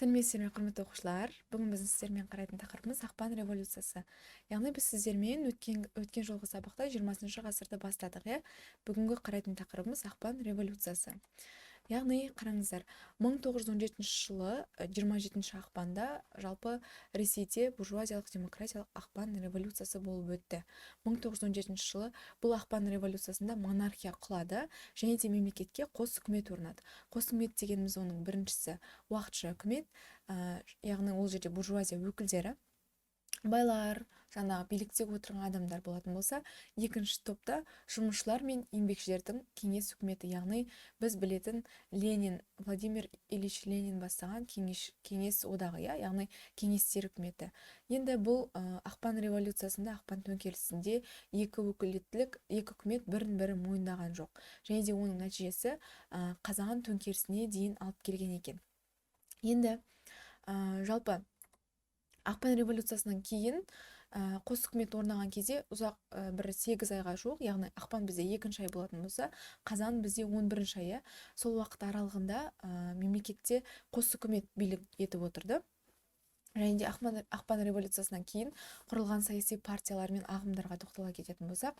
Сәлеметсіздер ме, құрметті оқушылар. Бүгін біздің сіздермен қарайтын тақырыбымыз ақпан революциясы. Яғни біз сіздермен өткен жолғы сабақта 20 ғасырды бастадық, иә? Бүгінгі қарайтын тақырыбымыз ақпан революциясы. Яғни қараңыздар, 1917 жылы 27 ақпанда жалпы Ресейде буржуазиялық демократиялық ақпан революциясы болып өтті. 1917 жылы бұл ақпан революциясында монархия құлады және де мемлекетке қос үкімет орнады. Қос үкімет дегеніміз оның біріншісі уақытша үкімет, яғни ол жерде буржуазия өкілдері, байлар, жаңағы биліктегі отырған адамдар болатын болса, екінші топта жұмысшылар мен еңбекшілердің кеңес үкіметі, яғни біз білетін Владимир Ильич Ленин бастаған кеңес одағы, яғни кеңестер үкіметі. Енді бұл ақпан революциясында, ақпан төңкерісінде екі үкімет бірін-бірі мойындаған жоқ. Және де оның нәтижесі қазан төңкерісіне дейін алып келген екен. Енді жалпы ақпан революциясынан кейін қос үкімет орнаған кезде ұзақ бір 8 айға жуық, яғни ақпан бізде 2-ші ай болатын болса, қазан бізде 11-ші ай. Сол уақыт аралығында мемлекетте қос үкімет билік етіп отырды. Және де ақпан революциясынан кейін құрылған саяси партиялар мен ағымдарға тоқтала кететін болсақ,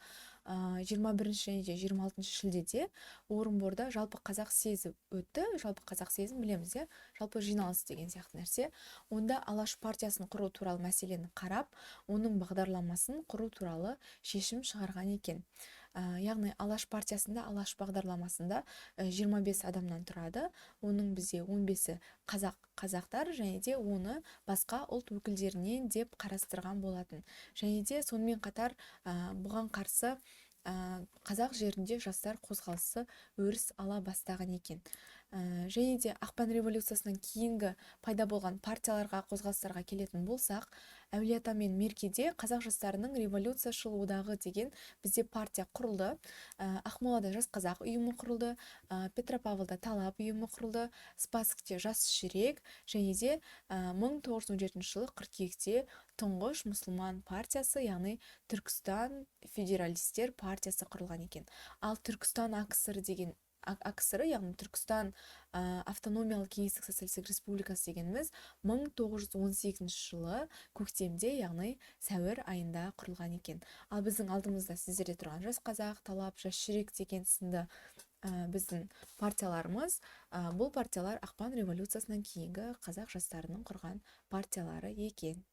21 және де 26 шілдеде Орынборда жалпы қазақ съезі өтті. Жалпы қазақ съезін білеміз, жалпы жиналыс деген сияқты нәрсе. Онда Алаш партиясын құру туралы мәселені қарап, оның бағдарламасын құру туралы шешім шығарған екен. Яғни Алаш партиясында, Алаш бағдарламасында 25 адамнан тұрады. Оның бізде 15-і қазақтар және де оны басқа ұлт өкілдерінен деп қарастырған болатын. Және де сонымен қатар бұған қарсы қазақ жерінде жастар қозғалысы өріс ала бастаған екен. Және де ақпан революциясынан кейінгі пайда болған партияларға, қозғалыстарға келетін болсақ, Әулие-Ата мен Меркеде қазақ жастарының революцияшыл одағы деген бізде партия құрылды. Ақмолада жас қазақ ұйымы құрылды, Петропавлда талап ұйымы құрылды, Спасскте жас жүрек, және де 1917 жылы қыркүйекте тұңғыш мұсылман партиясы, яғни Түркістан федералистер партиясы құрылған екен. Ал Түркістан АКСР, яғни Түркістан автономиялық кеңестік социалистік республикасы дегеніміз 1918 жылы көктемде, яғни сәуір айында құрылған екен. Ал біздің алдымызда сіздерде тұрған жас қазақ, талап, жас жүрек деген сынды біздің партияларымыз, бұл партиялар ақпан революциясынан кейінгі қазақ жастарының құрған партиялары екен.